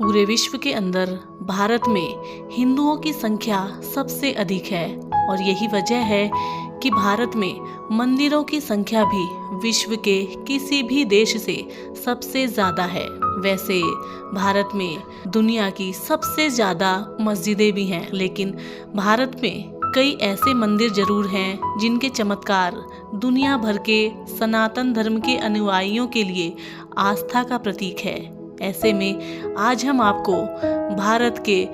पूरे विश्व के अंदर भारत में हिंदुओं की संख्या सबसे अधिक है और यही वजह है कि भारत में मंदिरों की संख्या भी विश्व के किसी भी देश से सबसे ज़्यादा है। वैसे भारत में दुनिया की सबसे ज़्यादा मस्जिदें भी हैं, लेकिन भारत में कई ऐसे मंदिर जरूर हैं जिनके चमत्कार दुनिया भर के सनातन धर्म के अनुयायियों के लिए आस्था का प्रतीक है। ऐसे में आज हम आपको भारत के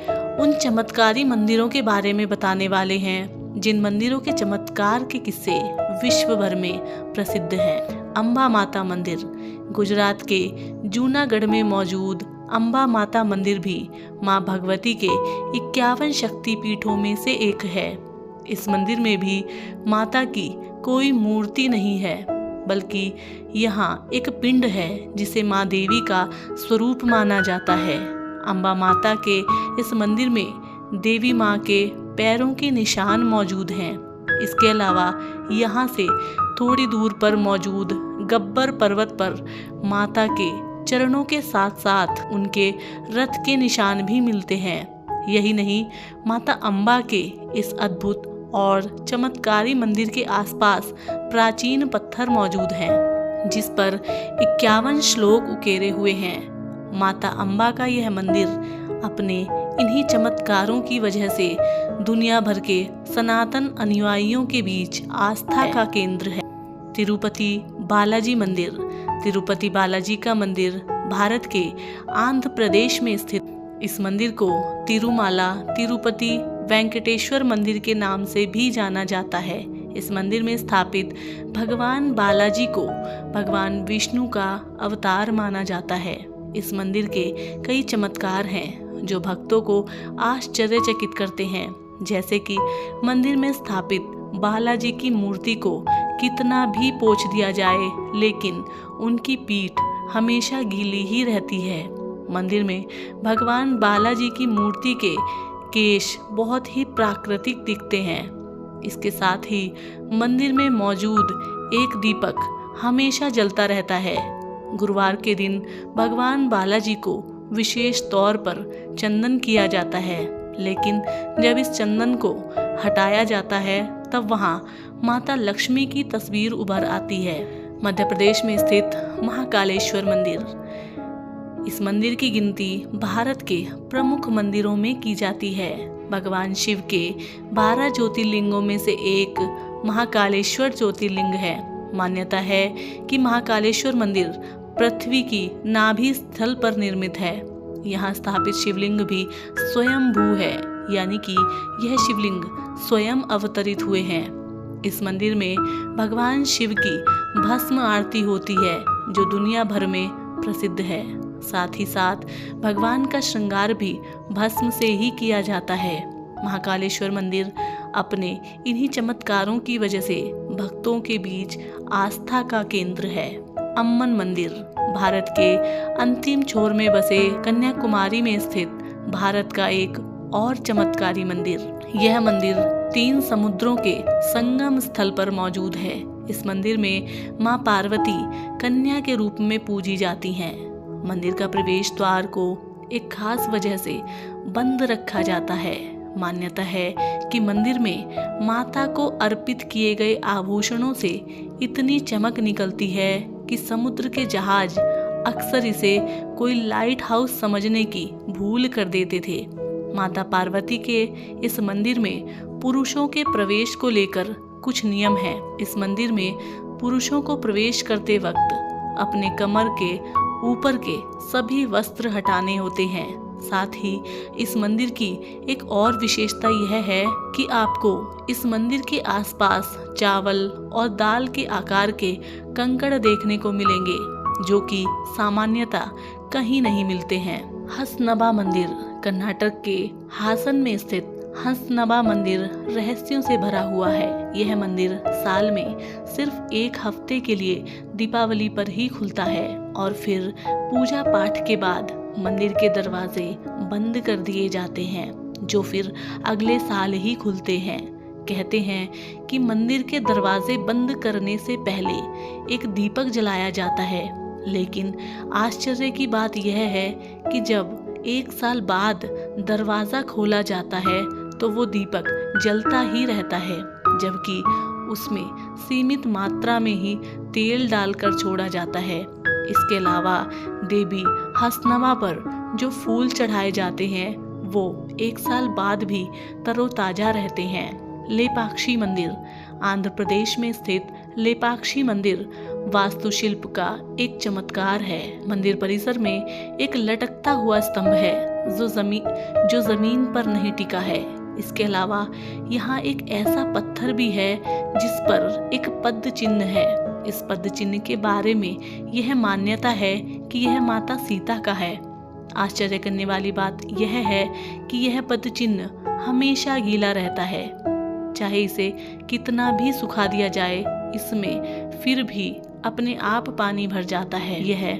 उन चमत्कारी मंदिरों के बारे में बताने वाले हैं जिन मंदिरों के चमत्कार के किस्से विश्व भर में प्रसिद्ध हैं। अंबा माता मंदिर गुजरात के जूनागढ़ में मौजूद अंबा माता मंदिर भी मां भगवती के 51 शक्ति पीठों में से एक है। इस मंदिर में भी माता की कोई मूर्ति नहीं है, बल्कि यहाँ एक पिंड है जिसे माँ देवी का स्वरूप माना जाता है। अंबा माता के इस मंदिर में देवी माँ के पैरों के निशान मौजूद हैं। इसके अलावा यहाँ से थोड़ी दूर पर मौजूद गब्बर पर्वत पर माता के चरणों के साथ साथ उनके रथ के निशान भी मिलते हैं। यही नहीं, माता अंबा के इस अद्भुत और चमत्कारी मंदिर के आसपास प्राचीन पत्थर मौजूद हैं जिस पर 51 श्लोक उकेरे हुए हैं। माता अंबा का यह मंदिर अपने इन्हीं चमत्कारों की वजह से दुनिया भर के सनातन अनुयायियों के बीच आस्था का केंद्र है। तिरुपति बालाजी मंदिर तिरुपति बालाजी का मंदिर भारत के आंध्र प्रदेश में स्थित इस मंदिर को तिरुमाला तिरुपति वेंकटेश्वर मंदिर के नाम से भी जाना जाता है। इस मंदिर में स्थापित भगवान बालाजी को भगवान विष्णु का अवतार माना जाता है। इस मंदिर के कई चमत्कार हैं जो भक्तों को आश्चर्यचकित करते हैं, जैसे कि मंदिर में स्थापित बालाजी की मूर्ति को कितना भी पोंछ दिया जाए लेकिन उनकी पीठ हमेशा गीली ही रहती है। मंदिर में भगवान बालाजी की मूर्ति के केश बहुत ही प्राकृतिक दिखते हैं। इसके साथ ही मंदिर में मौजूद एक दीपक हमेशा जलता रहता है। गुरुवार के दिन भगवान बालाजी को विशेष तौर पर चंदन किया जाता है, लेकिन जब इस चंदन को हटाया जाता है तब वहाँ माता लक्ष्मी की तस्वीर उभर आती है। मध्य प्रदेश में स्थित महाकालेश्वर मंदिर इस मंदिर की गिनती भारत के प्रमुख मंदिरों में की जाती है। भगवान शिव के 12 ज्योतिर्लिंगों में से एक महाकालेश्वर ज्योतिर्लिंग है। मान्यता है कि महाकालेश्वर मंदिर पृथ्वी की नाभि स्थल पर निर्मित है। यहाँ स्थापित शिवलिंग भी स्वयंभू है, यानी कि यह शिवलिंग स्वयं अवतरित हुए हैं। इस मंदिर में भगवान शिव की भस्म आरती होती है जो दुनिया भर में प्रसिद्ध है। साथ ही साथ भगवान का श्रृंगार भी भस्म से ही किया जाता है। महाकालेश्वर मंदिर अपने इन्हीं चमत्कारों की वजह से भक्तों के बीच आस्था का केंद्र है। अम्मन मंदिर भारत के अंतिम छोर में बसे कन्याकुमारी में स्थित भारत का एक और चमत्कारी मंदिर। यह मंदिर 3 समुद्रों के संगम स्थल पर मौजूद है। इस मंदिर में मां पार्वती कन्या के रूप में पूजी जाती हैं। मंदिर का प्रवेश द्वार को एक खास वजह से बंद रखा जाता है। मान्यता है कि मंदिर में माता को अर्पित किए गए आभूषणों से इतनी चमक निकलती है कि समुद्र के जहाज अक्सर इसे कोई लाइट हाउस समझने की भूल कर देते थे। माता पार्वती के इस मंदिर में पुरुषों के प्रवेश को लेकर कुछ नियम हैं। इस मंदिर में पुरुषों को प्रवेश करते वक्त अपने कमर के ऊपर के सभी वस्त्र हटाने होते हैं। साथ ही इस मंदिर की एक और विशेषता यह है कि आपको इस मंदिर के आसपास चावल और दाल के आकार के कंकड़ देखने को मिलेंगे, जो कि सामान्यतः कहीं नहीं मिलते हैं। हसनबा मंदिर कर्नाटक के हासन में स्थित हसनबा मंदिर रहस्यों से भरा हुआ है। यह मंदिर साल में सिर्फ 1 हफ्ते के लिए दीपावली पर ही खुलता है और फिर पूजा पाठ के बाद मंदिर के दरवाजे बंद कर दिए जाते हैं, जो फिर अगले साल ही खुलते हैं। कहते हैं कि मंदिर के दरवाजे बंद करने से पहले एक दीपक जलाया जाता है, लेकिन आश्चर्य की बात यह है कि जब 1 साल बाद दरवाज़ा खोला जाता है तो वो दीपक जलता ही रहता है, जबकि उसमें सीमित मात्रा में ही तेल डालकर छोड़ा जाता है। इसके अलावा देवी हसनवा पर जो फूल चढ़ाए जाते हैं वो 1 साल बाद भी तरोताजा रहते हैं। लेपाक्षी मंदिर आंध्र प्रदेश में स्थित लेपाक्षी मंदिर वास्तुशिल्प का एक चमत्कार है। मंदिर परिसर में एक लटकता हुआ स्तंभ है जो जमीन पर नहीं टिका है। इसके अलावा यहाँ एक ऐसा पत्थर भी है जिस पर एक पद्म चिन्ह है। इस पद्म चिन्ह के बारे में यह मान्यता है कि यह माता सीता का है। आश्चर्य करने वाली बात यह है कि यह पद्म चिन्ह हमेशा गीला रहता है, चाहे इसे कितना भी सुखा दिया जाए, इसमें फिर भी अपने आप पानी भर जाता है। यह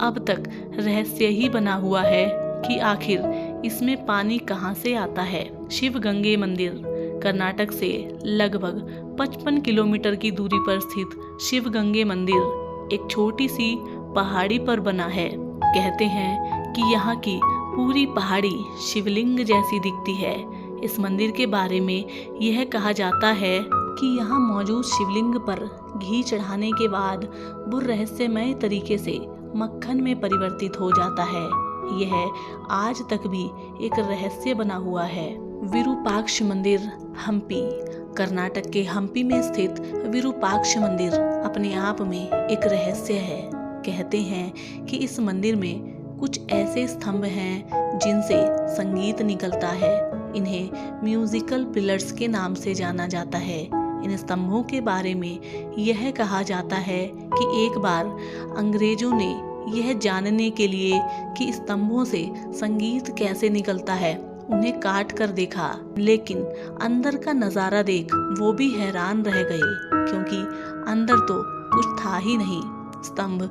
अब तक रहस्य ही बना हुआ है कि आखिर इसमें पानी कहाँ से आता है। शिवगंगे मंदिर कर्नाटक से लगभग 55 किलोमीटर की दूरी पर स्थित शिवगंगे मंदिर एक छोटी सी पहाड़ी पर बना है। कहते हैं कि यहाँ की पूरी पहाड़ी शिवलिंग जैसी दिखती है। इस मंदिर के बारे में यह कहा जाता है कि यहाँ मौजूद शिवलिंग पर घी चढ़ाने के बाद वो रहस्यमय तरीके से मक्खन में परिवर्तित हो जाता है। यह आज तक भी एक रहस्य बना हुआ है। विरूपाक्ष मंदिर हम्पी कर्नाटक के हम्पी में स्थित विरूपाक्ष मंदिर अपने आप में एक रहस्य है। कहते हैं कि इस मंदिर में कुछ ऐसे स्तंभ हैं जिनसे संगीत निकलता है। इन्हें म्यूजिकल पिलर्स के नाम से जाना जाता है। इन स्तंभों के बारे में यह कहा जाता है कि एक बार अंग्रेजों ने यह जानने के लिए कि स्तंभों से संगीत कैसे निकलता है उन्हें काट कर देखा, लेकिन अंदर का नज़ारा देख वो भी हैरान रह गए, क्योंकि अंदर तो कुछ था ही नहीं। स्तंभ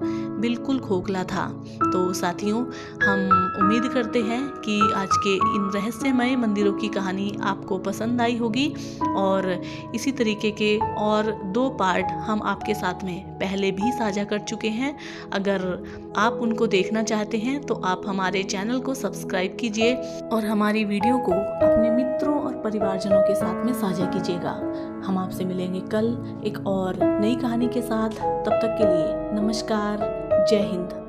बिल्कुल खोखला था। तो साथियों, हम उम्मीद करते हैं कि आज के इन रहस्यमय मंदिरों की कहानी आपको पसंद आई होगी, और इसी तरीके के और 2 पार्ट हम आपके साथ में पहले भी साझा कर चुके हैं। अगर आप उनको देखना चाहते हैं तो आप हमारे चैनल को सब्सक्राइब कीजिए और हमारी वीडियो को अपने मित्रों और परिवारजनों के साथ में साझा कीजिएगा। हम आपसे मिलेंगे कल एक और नई कहानी के साथ। तब तक के लिए नमस्कार, जय हिंद।